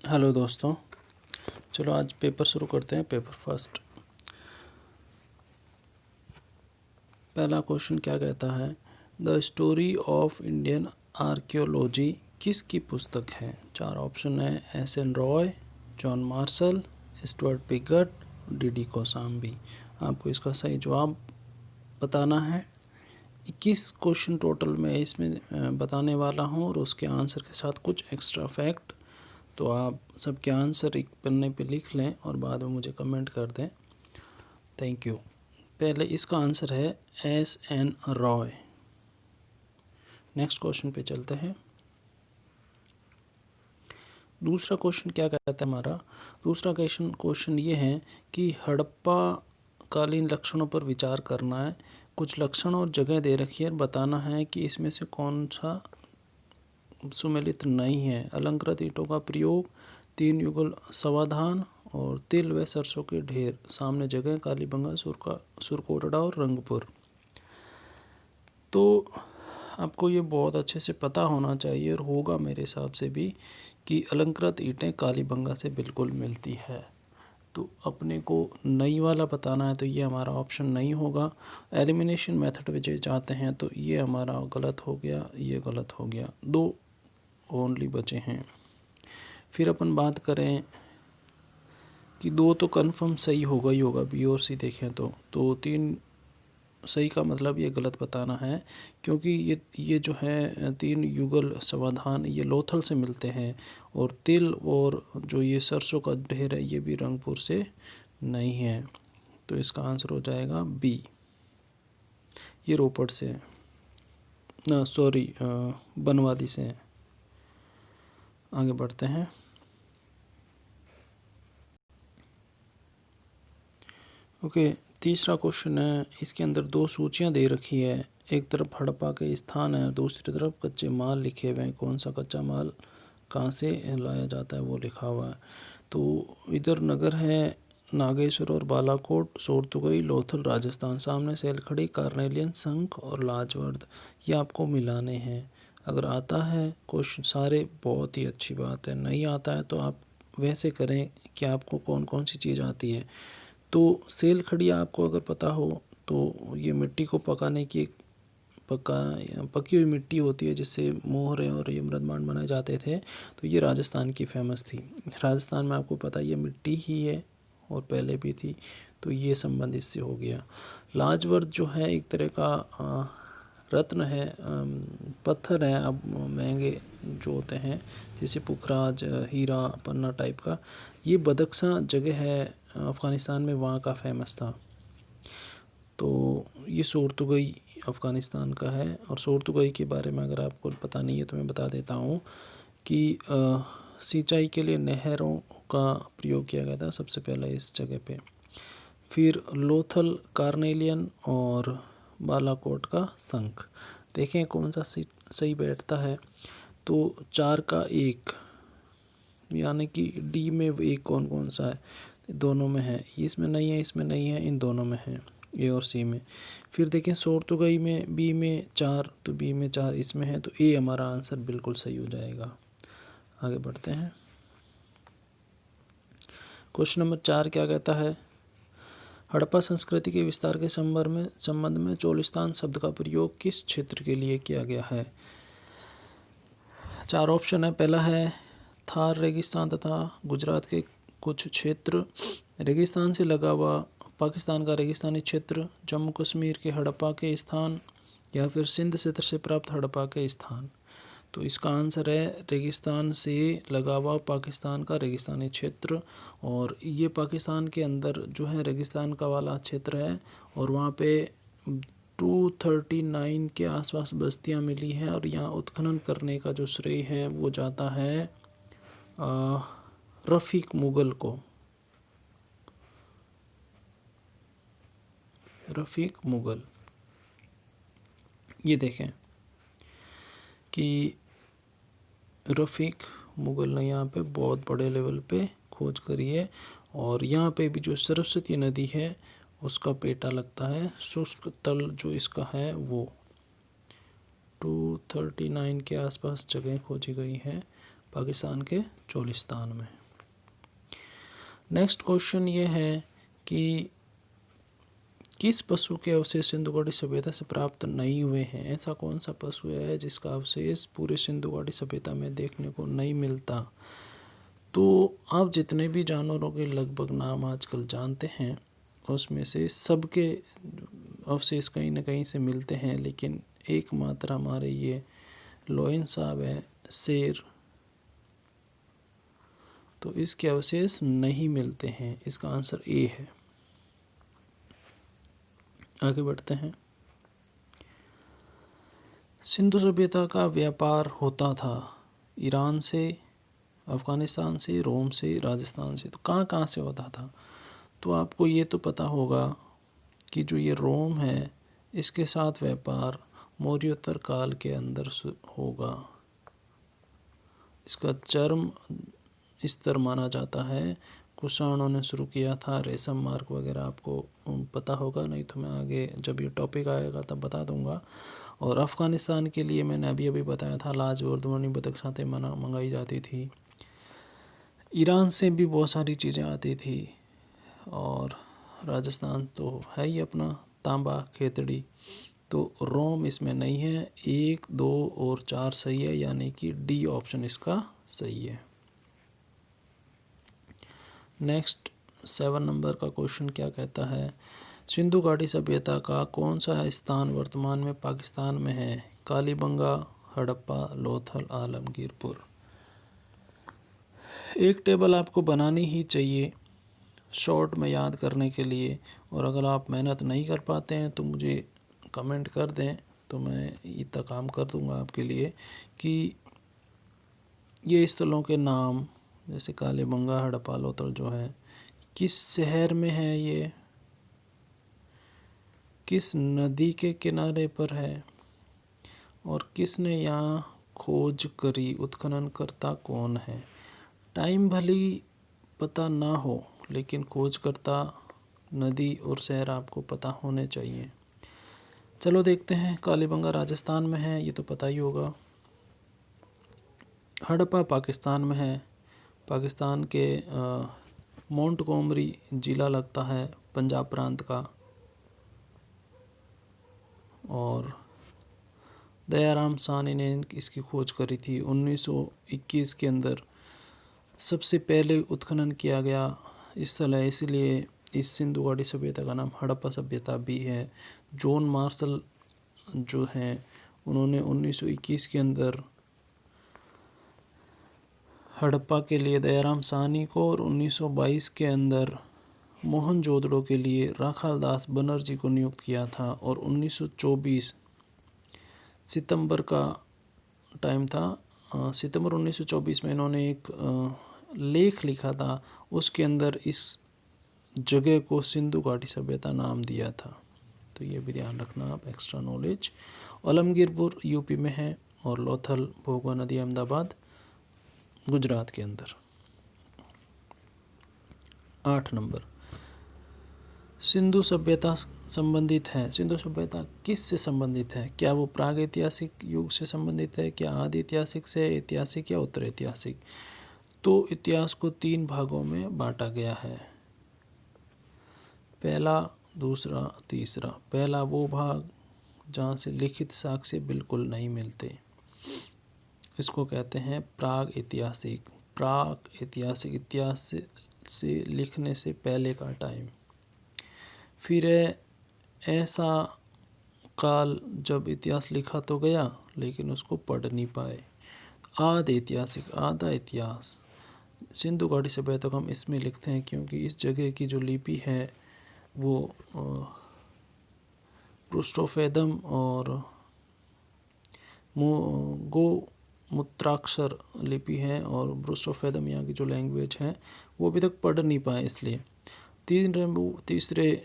Hello दोस्तों, चलो आज पेपर शुरू करते हैं। Paper first. पहला क्वेश्चन क्या कहता है? The story of Indian archaeology किसकी पुस्तक है? चार ऑप्शन है: S N Roy, John Marshall, Stuart Piggott, D D Kosambi. आपको इसका सही जवाब बताना है। 21 क्वेश्चन टोटल मैं इसमें बताने वाला हूँ और उसके आंसर के साथ कुछ एक्स्ट्रा फैक्ट। तो आप सबके आंसर एक पन्ने पे लिख लें और बाद में मुझे कमेंट कर दें। Thank you. पहले इसका आंसर है S N Roy. Next question पे चलते हैं। दूसरा क्वेश्चन क्या कहता है हमारा? दूसरा क्वेश्चन ये है कि हड़प्पा कालीन लक्षणों पर विचार करना है। कुछ लक्षण और जगह दे रखी है, बताना है कि इसमें से कौन सा सुमेलित नहीं है। अलंकृत ईंटों का प्रयोग, 3 युगल समाधान और तिल व सरसों के ढेर। सामने जगह कालीबंगा, सुरकोटड़ा और रंगपुर। तो आपको ये बहुत अच्छे से पता होना चाहिए और होगा मेरे हिसाब से भी कि अलंकृत ईंटें कालीबंगा से बिल्कुल मिलती है। तो अपने को नई वाला बताना है तो ये हमारा ऑप्शन नहीं होगा। एलिमिनेशन मेथड में जो चाहते हैं तो ये हमारा गलत हो गया, ये गलत हो गया। 2 ओनली बचे हैं। फिर अपन बात करें कि 2 तो कंफर्म सही होगा ही होगा, बी और सी देखें तो 3 सही का मतलब ये गलत बताना है, क्योंकि ये जो है 3 युगल समाधान ये लोथल से मिलते हैं और तिल और जो ये सरसों का ढेर है ये भी रंगपुर से नहीं है। तो इसका आंसर हो जाएगा बी, ये रोपड़ से है, सॉरी बनवाली से है। आगे बढ़ते हैं। ओके, तीसरा क्वेश्चन है। इसके अंदर 2 सूचियां दे रखी है। एक तरफ हड़प्पा के स्थान है, दूसरी तरफ कच्चे माल लिखे हुए हैं। कौन सा कच्चा माल कहाँ से लाया जाता है वो लिखा हुआ है। तो इधर नगर है नागेश्वर और बालाकोट, सोरतुगई, लोथल राजस्थान। सामने सेलखड़ी, कार्नेलियन, शंख और लाजवर्द। ये आपको मिलाने हैं। अगर आता है क्वेश्चन सारे बहुत ही अच्छी बात है, नहीं आता है तो आप वैसे करें कि आपको कौन कौन सी चीज़ आती है। तो सेल खड़िया आपको अगर पता हो तो ये मिट्टी को पकाने की एक पकी हुई मिट्टी होती है जिससे मोहरे और ये मृदमांड बनाए जाते थे। तो ये राजस्थान की फेमस थी। राजस्थान में आपको पता है ये मिट्टी ही है और पहले भी थी, तो ये संबंध इससे हो गया। लाजवर्द जो है एक तरह का रत्न है, पत्थर है, अब महंगे जो होते हैं जैसे पुखराज, हीरा, पन्ना टाइप का। ये बदख्शां जगह है अफ़गानिस्तान में, वहाँ का फेमस था। तो ये सोरतुगई अफ़गानिस्तान का है। और सोरतुगई के बारे में अगर आपको पता नहीं है तो मैं बता देता हूँ कि सिंचाई के लिए नहरों का प्रयोग किया गया था सबसे पहले इस जगह पे। फिर लोथल, कार्नेलियन और बालाकोट का शंख। देखें कौन सा सही बैठता है। तो 4 का 1, यानी कि डी में 1 कौन कौन सा है? दोनों में है, इसमें नहीं है, इसमें नहीं है, इन दोनों में है, ए और सी में। फिर देखें सोरतुगई में बी में 4, तो बी में 4 इसमें है, तो ए हमारा आंसर बिल्कुल सही हो जाएगा। आगे बढ़ते हैं। क्वेश्चन नंबर 4 क्या कहता है? हड़प्पा संस्कृति के विस्तार के संबंध में चोलिस्तान शब्द का प्रयोग किस क्षेत्र के लिए किया गया है? 4 ऑप्शन है। पहला है थार रेगिस्तान तथा गुजरात के कुछ क्षेत्र, रेगिस्तान से लगा हुआ पाकिस्तान का रेगिस्तानी क्षेत्र, जम्मू कश्मीर के हड़प्पा के स्थान, या फिर सिंध क्षेत्र से प्राप्त हड़प्पा के स्थान। तो इसका आंसर है रेगिस्तान से लगा हुआ पाकिस्तान का रेगिस्तानी क्षेत्र। और ये पाकिस्तान के अंदर जो है रेगिस्तान का वाला क्षेत्र है और वहाँ पे 239 के आसपास बस्तियाँ मिली हैं। और यहाँ उत्खनन करने का जो श्रेय है वो जाता है रफ़ीक मुग़ल को। रफ़ीक मुग़ल, ये देखें कि रफ़ीक मुग़ल ने यहाँ पे बहुत बड़े लेवल पे खोज करी है। और यहाँ पे भी जो सरस्वती नदी है उसका पेटा लगता है। शुष्क तल जो इसका है वो 239 के आसपास जगह खोजी गई है पाकिस्तान के चोलिस्तान में। नेक्स्ट क्वेश्चन ये है कि किस पशु के अवशेष सिंधु घाटी सभ्यता से प्राप्त नहीं हुए हैं? ऐसा कौन सा पशु है जिसका अवशेष पूरे सिंधु घाटी सभ्यता में देखने को नहीं मिलता? तो आप जितने भी जानवरों के लगभग नाम आजकल जानते हैं उसमें से सबके अवशेष कहीं ना कहीं से मिलते हैं, लेकिन एकमात्र हमारे ये लोयन साहब है शेर, तो इसके अवशेष नहीं मिलते हैं। इसका आंसर ए है। आगे बढ़ते हैं। सिंधु सभ्यता का व्यापार होता था ईरान से, अफ़गानिस्तान से, रोम से, राजस्थान से। तो कहाँ कहाँ से होता था? तो आपको ये तो पता होगा कि जो ये रोम है इसके साथ व्यापार मौर्योत्तर काल के अंदर होगा। इसका चरम स्तर माना जाता है। कुषाणों ने शुरू किया था, रेशम मार्ग वगैरह आपको पता होगा, नहीं तो मैं आगे जब ये टॉपिक आएगा तब बता दूंगा। और अफ़गानिस्तान के लिए मैंने अभी अभी बताया था लाजवर्दमनी बतख साथें मंगाई जाती थी। ईरान से भी बहुत सारी चीज़ें आती थी, और राजस्थान तो है ही अपना तांबा खेतड़ी। तो रोम इसमें नहीं है। 1, 2 और 4 सही है, यानी कि डी ऑप्शन इसका सही है। नेक्स्ट 7 नंबर का क्वेश्चन क्या कहता है? सिंधु घाटी सभ्यता का कौन सा स्थान वर्तमान में पाकिस्तान में है? कालीबंगा, हड़प्पा, लोथल, आलमगीरपुर। एक टेबल आपको बनानी ही चाहिए शॉर्ट में याद करने के लिए, और अगर आप मेहनत नहीं कर पाते हैं तो मुझे कमेंट कर दें, तो मैं इतना काम कर दूंगा आपके लिए कि ये स्थलों के नाम जैसे कालीबंगा, हड़प्पा, लोथल जो है किस शहर में है, ये किस नदी के किनारे पर है, और किसने यहाँ खोज करी, उत्खनन करता कौन है। टाइम भली पता ना हो, लेकिन खोजकर्ता, नदी और शहर आपको पता होने चाहिए। चलो देखते हैं। कालीबंगा राजस्थान में है, ये तो पता ही होगा। हड़प्पा पाकिस्तान में है। पाकिस्तान के मोंटगोमरी ज़िला लगता है पंजाब प्रांत का। और दयाराम साहनी ने इसकी खोज करी थी 1921 के अंदर। सबसे पहले उत्खनन किया गया स्थल है, इसलिए इस सिंधु घाटी सभ्यता का नाम हड़प्पा सभ्यता भी है। जॉन मार्शल जो हैं उन्होंने 1921 के अंदर हड़प्पा के लिए दयाराम साहनी को, और 1922 के अंदर मोहनजोदड़ो के लिए राखालदास बनर्जी को नियुक्त किया था। और 1924 सितंबर का टाइम था, सितंबर 1924 में इन्होंने एक लेख लिखा था, उसके अंदर इस जगह को सिंधु घाटी सभ्यता नाम दिया था। तो ये भी ध्यान रखना आप, एक्स्ट्रा नॉलेज। आलमगीरपुर यूपी में है, और लोथल भोगवा नदी अहमदाबाद गुजरात के अंदर। 8 नंबर, सिंधु सभ्यता संबंधित है। सिंधु सभ्यता किस से संबंधित है? क्या वो प्रागैतिहासिक युग से संबंधित है, क्या आदि ऐतिहासिक से, ऐतिहासिक या उत्तर ऐतिहासिक? तो इतिहास को 3 भागों में बांटा गया है, पहला, दूसरा, तीसरा। पहला वो भाग जहाँ से लिखित साक्ष्य बिल्कुल नहीं मिलते, इसको कहते हैं प्राग ऐतिहासिक। प्राग ऐतिहासिक, इतिहास से लिखने से पहले का टाइम। फिर ऐसा काल जब इतिहास लिखा तो गया लेकिन उसको पढ़ नहीं पाए। आदि ऐतिहासिक, आधा इतिहास। सिंधु घाटी सभ्यता को हम इसमें लिखते हैं क्योंकि इस जगह की जो लिपि है वो पृष्ठोफेदम और गोमूत्राक्षर लिपि है, और पृष्ठोफेदम यहाँ की जो लैंग्वेज है वो अभी तक पढ़ नहीं पाए। इसलिए तीसरे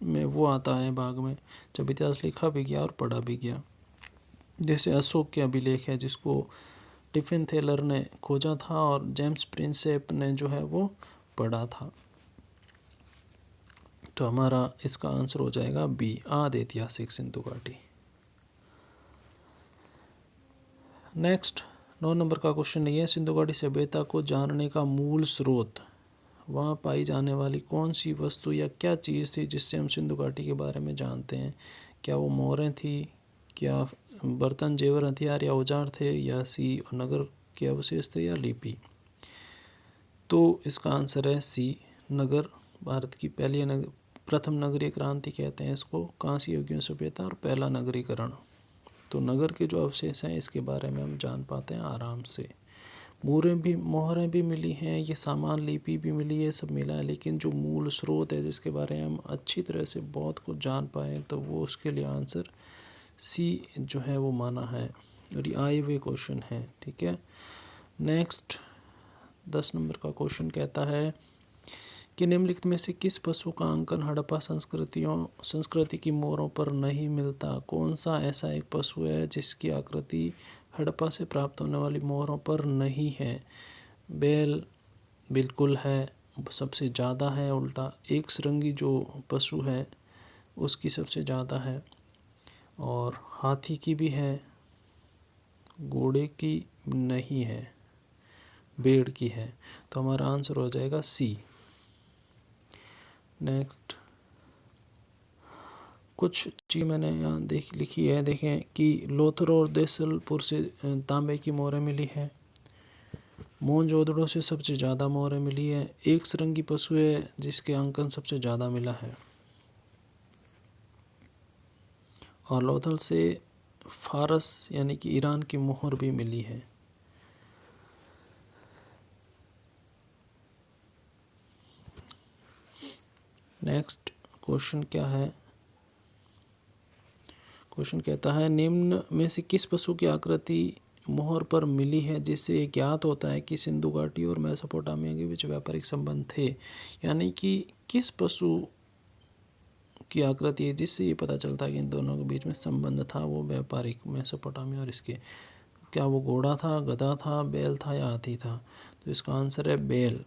में वो आता है भाग में जब इतिहास लिखा भी गया और पढ़ा भी गया। जैसे अशोक के अभिलेख है जिसको टिफिन थेलर ने खोजा था और जेम्स प्रिंसेप ने जो है वो पढ़ा था। तो हमारा इसका आंसर हो जाएगा बी, आदि ऐतिहासिक सिंधु घाटी। नेक्स्ट 9 नंबर का क्वेश्चन ये है, सिंधु घाटी सभ्यता को जानने का मूल स्रोत, वहाँ पाई जाने वाली कौन सी वस्तु या क्या चीज़ थी जिससे हम सिंधु घाटी के बारे में जानते हैं? क्या वो मोहरें थी, क्या बर्तन जेवर हथियार या औजार थे, या सी नगर के अवशेष थे, या लिपि? तो इसका आंसर है सी नगर। भारत की प्रथम नगरीय क्रांति कहते हैं इसको, कांस्य युगीय सभ्यता और पहला नगरीकरण। तो नगर के जो अवशेष हैं इसके बारे में हम जान पाते हैं आराम से। मोहरें भी मिली हैं, ये सामान लिपि भी मिली है, सब मिला है, लेकिन जो मूल स्रोत है जिसके बारे में हम अच्छी तरह से बहुत कुछ जान पाए तो वो उसके लिए आंसर सी जो है वो माना है, और ये आए हुए क्वेश्चन है। ठीक है, नेक्स्ट 10 नंबर का क्वेश्चन कहता है कि निम्नलिखित में से किस पशु का अंकन हड़प्पा संस्कृति की मोहरों पर नहीं मिलता? कौन सा ऐसा एक पशु है जिसकी आकृति हड़प्पा से प्राप्त होने वाली मोहरों पर नहीं है? बैल बिल्कुल है, सबसे ज़्यादा है। उल्टा एक श्रृंगी जो पशु है उसकी सबसे ज़्यादा है, और हाथी की भी है, घोड़े की नहीं है, भेड़ की है। तो हमारा आंसर हो जाएगा सी। नेक्स्ट कुछ चीज़ मैंने यहाँ लिखी है, देखें कि लोथर और देसलपुर से तांबे की मोहरें मिली है। मोहनजोदड़ो से सबसे ज़्यादा मोहरें मिली है। एक श्रृंगी पशु है जिसके अंकन सबसे ज़्यादा मिला है, और लोथल से फारस यानी कि ईरान की मोहर भी मिली है। नेक्स्ट क्वेश्चन क्या है? क्वेश्चन कहता है निम्न में से किस पशु की आकृति मोहर पर मिली है जिससे ज्ञात होता है कि सिंधु घाटी और मेसोपोटामिया के बीच व्यापारिक संबंध थे? यानी कि किस पशु की आकृति है जिससे ये पता चलता है कि इन दोनों के बीच में संबंध था, वो व्यापारिक, मेसोपोटामिया और इसके। क्या वो घोड़ा था, गधा था, बैल था या हाथी था? तो इसका आंसर है बैल।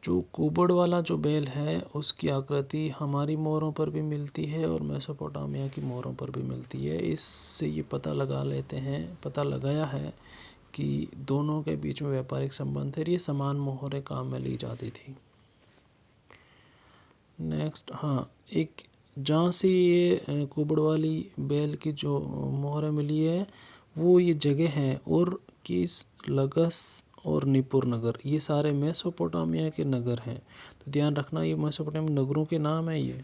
जो कुबड़ वाला जो बैल है उसकी आकृति हमारी मोहरों पर भी मिलती है और मेसोपोटामिया की मोहरों पर भी मिलती है। इससे ये पता लगाया है कि दोनों के बीच में व्यापारिक संबंध है, ये समान मोहरें काम में ली जाती थी। नेक्स्ट, हाँ, एक जहाँ से ये कुबड़ वाली बैल की जो मोहरें मिली है वो ये जगह है, और किस लगस और निपुर नगर, ये सारे मेसोपोटामिया के नगर हैं। तो ध्यान रखना ये मेसोपोटामिया नगरों के नाम है ये।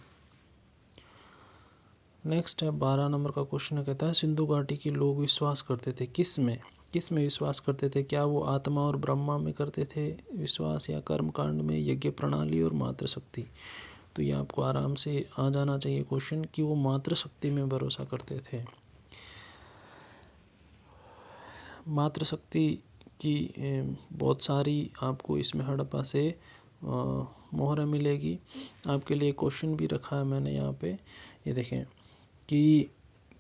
नेक्स्ट है 12 नंबर का क्वेश्चन, कहता है सिंधु घाटी के लोग विश्वास करते थे किस में विश्वास करते थे? क्या वो आत्मा और ब्रह्मा में करते थे विश्वास, या कर्म कांड में, यज्ञ प्रणाली और मातृशक्ति? तो ये आपको आराम से आ जाना चाहिए क्वेश्चन कि वो मातृशक्ति में भरोसा करते थे। मातृशक्ति की बहुत सारी आपको इसमें हड़प्पा से मोहरें मिलेगी। आपके लिए क्वेश्चन भी रखा है मैंने यहाँ पे, ये देखें कि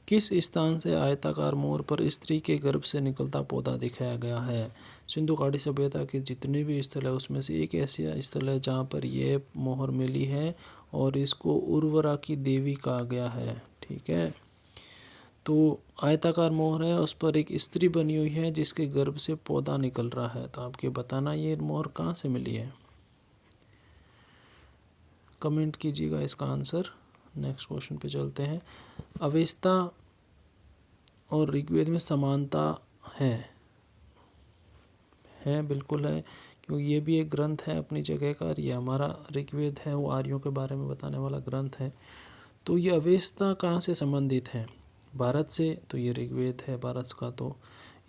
किस स्थान से आयताकार मोहर पर स्त्री के गर्भ से निकलता पौधा दिखाया गया है? सिंधु घाटी सभ्यता के जितने भी स्थल है उसमें से एक ऐसा स्थल है जहाँ पर यह मोहर मिली है, और इसको उर्वरा की देवी कहा गया है। ठीक है, तो आयताकार मोहर है, उस पर एक स्त्री बनी हुई है जिसके गर्भ से पौधा निकल रहा है। तो आपके बताना ये मोहर कहाँ से मिली है, कमेंट कीजिएगा इसका आंसर। नेक्स्ट क्वेश्चन पे चलते हैं। अवेस्ता और ऋग्वेद में समानता है बिल्कुल है, क्योंकि ये भी एक ग्रंथ है अपनी जगह का, और ये हमारा ऋग्वेद है वो आर्यों के बारे में बताने वाला ग्रंथ है। तो ये अवेस्ता कहाँ से संबंधित है? भारत से, तो ये ऋग्वेद है भारत का। तो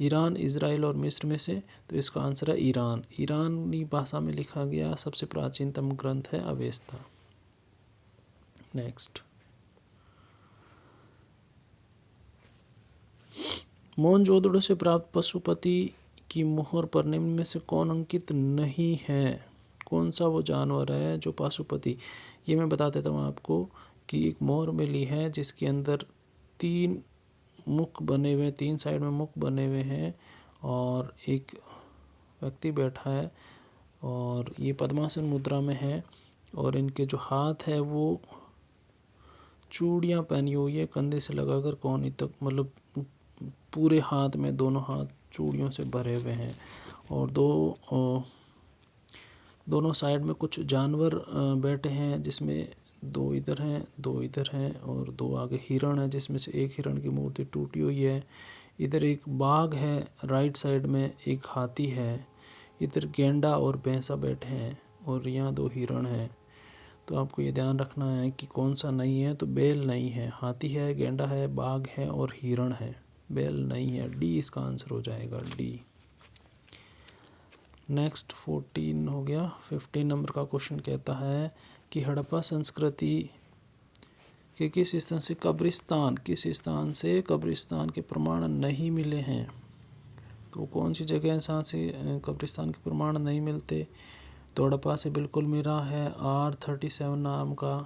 ईरान, इज़राइल और मिस्र में से, तो इसका आंसर है ईरान। ईरानी भाषा में लिखा गया सबसे प्राचीनतम ग्रंथ है अवेस्ता। नेक्स्ट, मोहनजोदड़ो से प्राप्त पशुपति की मोहर पर निम्न में से कौन अंकित नहीं है? कौन सा वो जानवर है जो पशुपति, ये मैं बता देता हूँ आपको कि एक मोहर मिली है जिसके अंदर 3 मुख बने हुए, 3 साइड में मुख बने हुए हैं, और एक व्यक्ति बैठा है, और ये पद्मासन मुद्रा में है, और इनके जो हाथ है वो चूड़ियाँ पहनी हुई है कंधे से लगाकर कोहनी तक, मतलब पूरे हाथ में दोनों हाथ चूड़ियों से भरे हुए हैं और दोनों साइड में कुछ जानवर बैठे हैं, जिसमें 2 इधर हैं 2 इधर हैं और 2 आगे हिरण है, जिसमें से एक हिरण की मूर्ति टूटी हुई है। इधर एक बाघ है, राइट साइड में एक हाथी है, इधर गेंडा और भैंसा बैठे हैं और यहाँ 2 हिरण हैं। तो आपको ये ध्यान रखना है कि कौन सा नहीं है, तो बैल नहीं है, हाथी है, गेंडा है, बाघ है और हिरण है, बैल नहीं है। डी इसका आंसर हो जाएगा, डी। नेक्स्ट 14 हो गया। 15 नंबर का क्वेश्चन कहता है कि हड़प्पा संस्कृति के किस स्थान से कब्रिस्तान के प्रमाण नहीं मिले हैं। तो कौन सी जगह है जहाँ से कब्रिस्तान के प्रमाण नहीं मिलते। तो हड़प्पा से बिल्कुल मिला है, R37 नाम का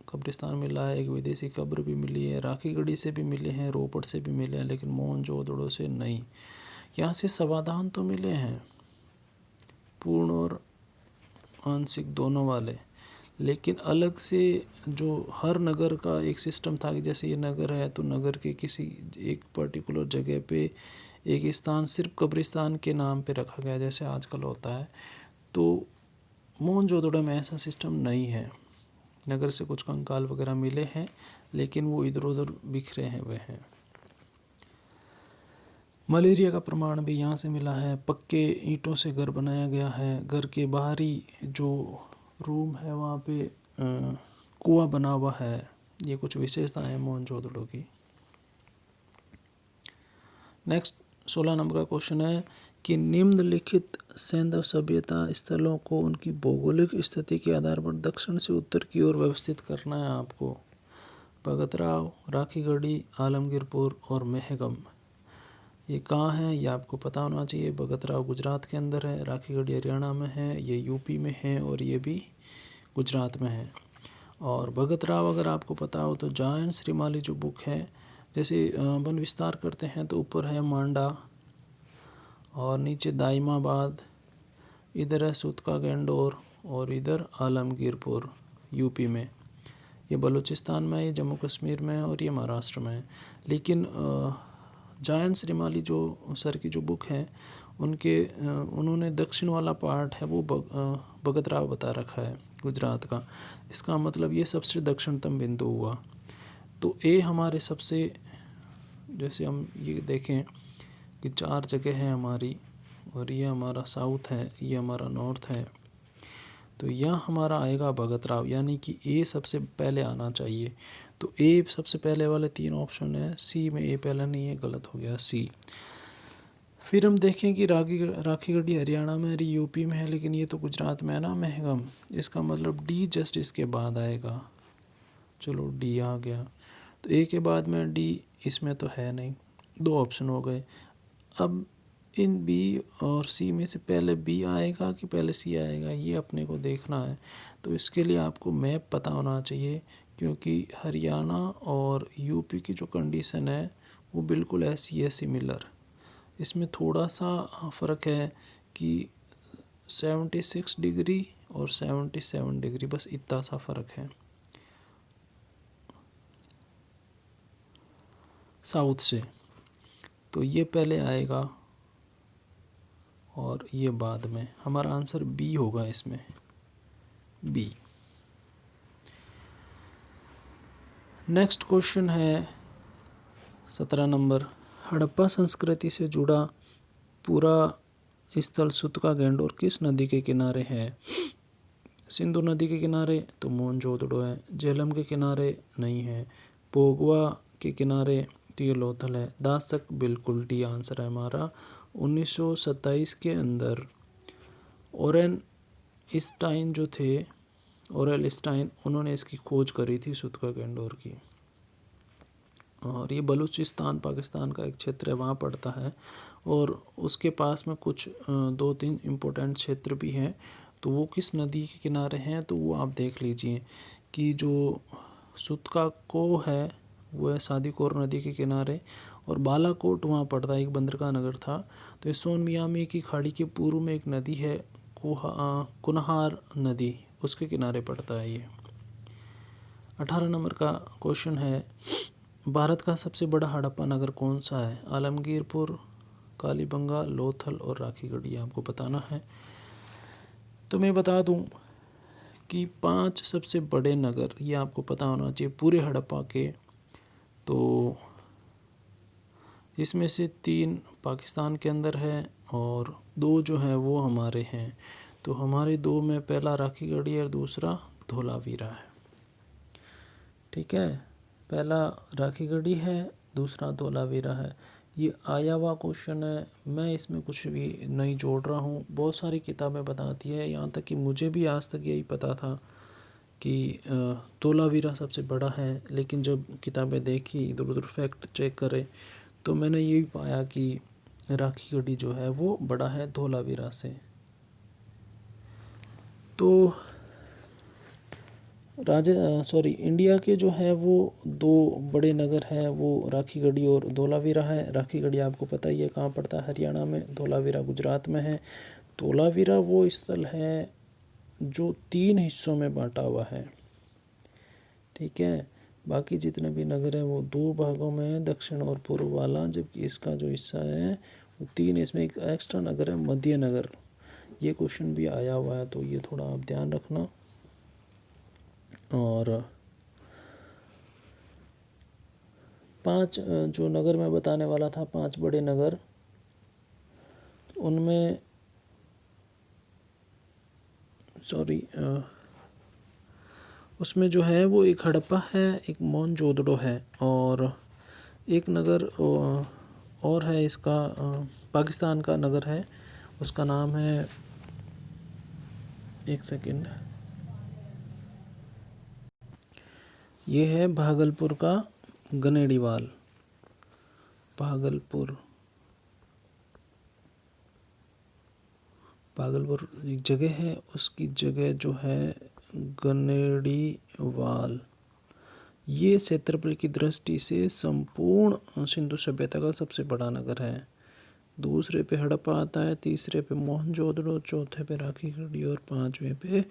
कब्रिस्तान मिला है, एक विदेशी कब्र भी मिली है, राखीगढ़ी से भी मिले हैं, रोपड़ से भी मिले हैं, लेकिन मोहनजोदड़ो से नहीं। यहाँ से समाधान तो मिले हैं, पूर्ण और आंशिक दोनों वाले, लेकिन अलग से जो हर नगर का एक सिस्टम था कि जैसे ये नगर है तो नगर के किसी एक पर्टिकुलर जगह पे एक स्थान सिर्फ कब्रिस्तान के नाम पे रखा गया, जैसे आजकल होता है। तो मोहनजोदड़ो में ऐसा सिस्टम नहीं है। नगर से कुछ कंकाल वगैरह मिले हैं, लेकिन वो इधर उधर बिखरे हैं हुए हैं। मलेरिया का प्रमाण भी यहाँ से मिला है। पक्के ईंटों से घर बनाया गया है, घर के बाहरी जो रूम है वहाँ पे कुआं बना हुआ है। ये कुछ विशेषता है मोहनजोदड़ो की। नेक्स्ट 16 नंबर का क्वेश्चन है कि निम्नलिखित सैंधव सभ्यता स्थलों को उनकी भौगोलिक स्थिति के आधार पर दक्षिण से उत्तर की ओर व्यवस्थित करना है आपको। भगतराव, राखीगढ़ी, आलमगीरपुर और मेहगम, ये कहाँ है ये आपको पता होना चाहिए। भगतराव गुजरात के अंदर है, राखीगढ़ी हरियाणा में है, ये यूपी में है और ये भी गुजरात में है। और भगतराव अगर आपको पता हो तो जायन श्रीमाली जो बुक है, जैसे वन विस्तार करते हैं तो ऊपर है मांडा और नीचे दाइमाबाद, इधर है सुतका गेंडोर और इधर आलमगीरपुर यूपी में। ये बलूचिस्तान में, ये जम्मू कश्मीर में और ये महाराष्ट्र में है। लेकिन जायन श्रीमाली जो सर की जो बुक है उन्होंने दक्षिण वाला पार्ट है वो भगतराव बता रखा है गुजरात का। इसका मतलब ये सबसे दक्षिणतम बिंदु हुआ। तो ए हमारे सबसे, जैसे हम ये देखें कि 4 जगह है हमारी और ये हमारा साउथ है, ये हमारा नॉर्थ है, तो यह हमारा आएगा भगतराव, यानी कि ए सबसे पहले आना चाहिए। तो ए सबसे पहले वाले 3 ऑप्शन है, सी में ए पहले नहीं है, गलत हो गया सी। फिर हम देखें कि राखीगढ़ी हरियाणा में, यूपी में है, लेकिन ये तो गुजरात में है ना मेहगम, इसका मतलब डी जस्ट इसके बाद आएगा। चलो डी आ गया, तो ए के बाद में डी इसमें तो है नहीं, 2 ऑप्शन हो गए। अब इन बी और सी में से पहले बी आएगा कि पहले सी आएगा, ये अपने को देखना है। तो इसके लिए आपको मैप पता होना चाहिए, क्योंकि हरियाणा और यूपी की जो कंडीशन है वो बिल्कुल ऐसी है सिमिलर। इसमें थोड़ा सा फ़र्क है कि 76 डिग्री और 77 डिग्री, बस इतना सा फ़र्क है साउथ से। तो ये पहले आएगा और ये बाद में। हमारा आंसर बी होगा इसमें, बी। नेक्स्ट क्वेश्चन है 17 नंबर। हड़प्पा संस्कृति से जुड़ा पूरा स्थल सुतका गेंडोर किस नदी के किनारे है। सिंधु नदी के किनारे तो मोहनजोदड़ो है, झेलम के किनारे नहीं है, पोगवा के किनारे तो ये लोथल है, दासक बिल्कुल डी आंसर है हमारा। 1927 के अंदर ओरेन स्टाइन जो थे, ओरेल स्टाइन, उन्होंने इसकी खोज करी थी सुतका गेंडोर की। और ये बलूचिस्तान पाकिस्तान का एक क्षेत्र है, वहाँ पड़ता है और उसके पास में कुछ 2-3 इम्पोर्टेंट क्षेत्र भी हैं। तो वो किस नदी के किनारे हैं तो वो आप देख लीजिए कि जो सुतका को है वो है सादीकोर नदी के किनारे, और बालाकोट वहाँ पड़ता है, एक बंदरगाह नगर था। तो सोन मियामी की खाड़ी के पूर्व में एक नदी है कुनहार नदी, उसके किनारे पड़ता है ये। 18 नंबर का क्वेश्चन है, भारत का सबसे बड़ा हड़प्पा नगर कौन सा है। आलमगीरपुर, कालीबंगा, लोथल और राखीगढ़ी आपको बताना है। तो मैं बता दूं कि 5 सबसे बड़े नगर ये आपको पता होना चाहिए पूरे हड़प्पा के। तो इसमें से 3 पाकिस्तान के अंदर है और 2 जो है वो हमारे हैं। तो हमारे 2 में पहला राखीगढ़ी और दूसरा धोलावीरा है। ठीक है, पहला राखीगढ़ी है, दूसरा धोलावीरा है। ये आया हुआ क्वेश्चन है, मैं इसमें कुछ भी नहीं जोड़ रहा हूँ। बहुत सारी किताबें बताती है, यहाँ तक कि मुझे भी आज तक यही पता था कि धोलावीरा सबसे बड़ा है, लेकिन जब किताबें देखी, इधर उधर फैक्ट चेक करे, तो मैंने यही पाया कि राखीगढ़ी जो है वो बड़ा है धोलावीरा से। तो इंडिया के जो है वो 2 बड़े नगर हैं, वो राखीगढ़ी और धोलावीरा है। राखीगढ़ी आपको पता ही है कहाँ पड़ता है, हरियाणा में। धोलावीरा गुजरात में है। धोलावीरा वो स्थल है जो 3 हिस्सों में बांटा हुआ है। ठीक है, बाकी जितने भी नगर हैं वो 2 भागों में है, दक्षिण और पूर्व वाला, जबकि इसका जो हिस्सा है वो 3। इसमें एक एक्स्ट्रा नगर है मध्य नगर। ये क्वेश्चन भी आया हुआ है, तो ये थोड़ा आप ध्यान रखना। और 5 जो नगर मैं बताने वाला था, 5 बड़े नगर, उनमें उसमें जो है वो एक हड़प्पा है, एक मोहनजोदड़ो है और एक नगर और है इसका पाकिस्तान का नगर है, उसका नाम है, एक सेकंड, ये है भागलपुर का गनेड़ीवाल। भागलपुर एक जगह है, उसकी जगह जो है गनेड़ीवाल। ये क्षेत्रफल की दृष्टि से संपूर्ण सिंधु सभ्यता का सबसे बड़ा नगर है। दूसरे पे हड़प्पा आता है, तीसरे पे मोहनजोदड़ो, चौथे पे राखीगढ़ी और 5वें पे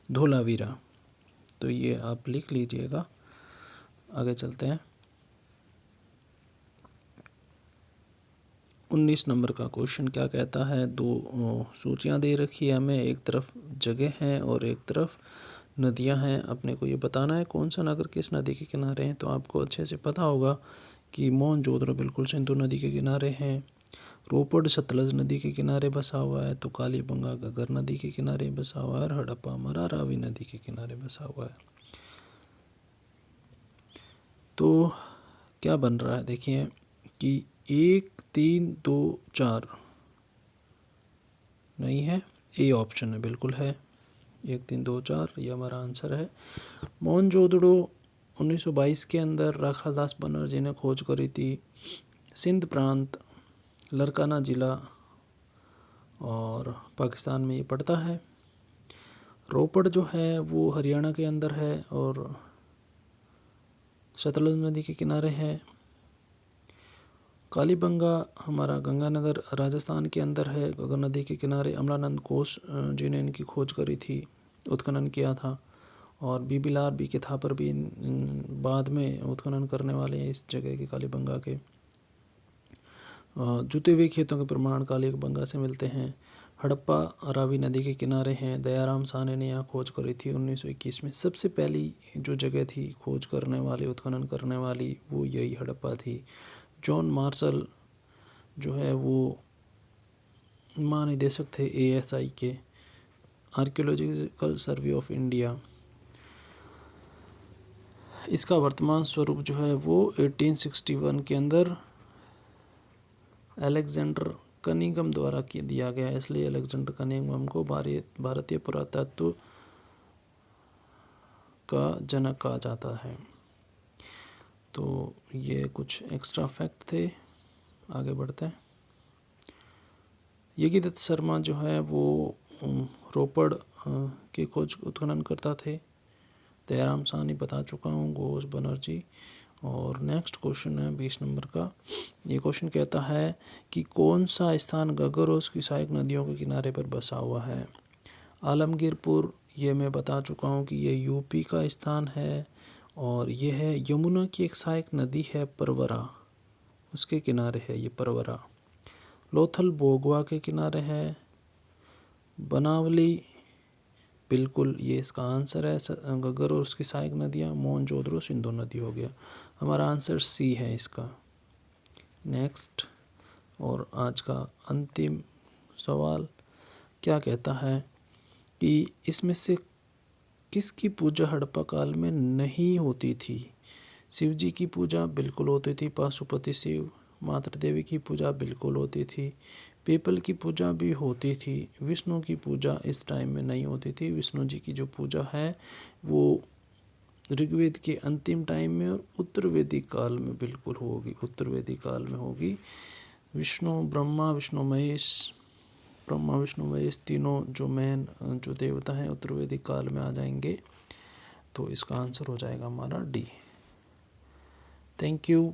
धोलावीरा। तो ये आप लिख लीजिएगा। आगे चलते हैं। 19 नंबर का क्वेश्चन क्या कहता है, 2 सूचियाँ दे रखी है हमें, एक तरफ जगह है और एक तरफ नदियां हैं। अपने को ये बताना है कौन सा नगर किस नदी के किनारे हैं। तो आपको अच्छे से पता होगा कि मोहनजोदड़ो बिल्कुल सिंधु नदी के किनारे हैं, रोपड़ सतलज नदी के किनारे बसा हुआ है, तो कालीबंगा घग्गर नदी के किनारे बसा हुआ है और हड़प्पा हमारा रावी नदी के किनारे बसा हुआ है। तो क्या बन रहा है, देखिए कि 1 3 2 4 नहीं है, ए ऑप्शन है, बिल्कुल है 1 3 2 4, ये हमारा आंसर है। मोहनजोदड़ो 1922 के अंदर राखालदास बनर्जी ने खोज करी थी। सिंध प्रांत, लरकाना ज़िला और पाकिस्तान में ये पड़ता है। रोपड़ जो है वो हरियाणा के अंदर है और सतलज नदी के किनारे है। कालीबंगा हमारा गंगानगर राजस्थान के अंदर है, घग्गर नदी के किनारे। अमलानंद घोष जी ने इनकी खोज करी थी, उत्खनन किया था। और बीबीलाल बी के थापर भी बाद में उत्खनन करने वाले हैं इस जगह के, कालीबंगा के। जुते हुए खेतों के प्रमाण कालीबंगा से मिलते हैं। हड़प्पा रावी नदी के किनारे हैं। दयाराम साहनी ने यहाँ खोज करी थी 1921 में। सबसे पहली जो जगह थी खोज करने वाली, उत्खनन करने वाली, वो यही हड़प्पा थी। जॉन मार्शल जो है वो महानिदेशक थे ASI के, आर्कियोलॉजिकल सर्वे ऑफ इंडिया। इसका वर्तमान स्वरूप जो है वो 1861 के अंदर अलेक्जेंडर कनिंघम द्वारा दिया गया है, इसलिए अलेक्जेंडर कनिंघम को भारतीय पुरातत्व का जनक कहा जाता है। तो ये कुछ एक्स्ट्रा फैक्ट थे। आगे बढ़ते हैं। योगी दत्त शर्मा जो है वो रोपड़ की खोज उत्खनन करता थे। दयाराम साहनी बता चुका हूँ, घोष बनर्जी। और नेक्स्ट क्वेश्चन है 20 नंबर का। ये क्वेश्चन कहता है कि कौन सा स्थान घग्गर और उसकी सहायक नदियों के किनारे पर बसा हुआ है। आलमगीरपुर, ये मैं बता चुका हूँ कि ये यूपी का स्थान है और ये है यमुना की एक सहायक नदी है परवरा, उसके किनारे है ये परवरा। लोथल बोगवा के किनारे है। बनावली बिल्कुल ये इसका आंसर है। घग्गर और उसकी सहायक नदियाँ मोहनजोदड़ो सिंधु नदी हो गया। हमारा आंसर सी है इसका। नेक्स्ट और आज का अंतिम सवाल क्या कहता है कि इसमें से किसकी पूजा हड़प्पा काल में नहीं होती थी? शिव जी की पूजा बिल्कुल होती थी, पाशुपति शिव। मातृ देवी की पूजा बिल्कुल होती थी। पीपल की पूजा भी होती थी। विष्णु की पूजा इस टाइम में नहीं होती थी। विष्णु जी की जो पूजा है वो ऋग्वेद के अंतिम टाइम में और उत्तर वैदिक काल में बिल्कुल होगी, उत्तर वैदिक काल में होगी। ब्रह्मा विष्णु महेश तीनों जो मेन जो देवता हैं उत्तर वैदिक काल में आ जाएंगे। तो इसका आंसर हो जाएगा हमारा डी। Thank you.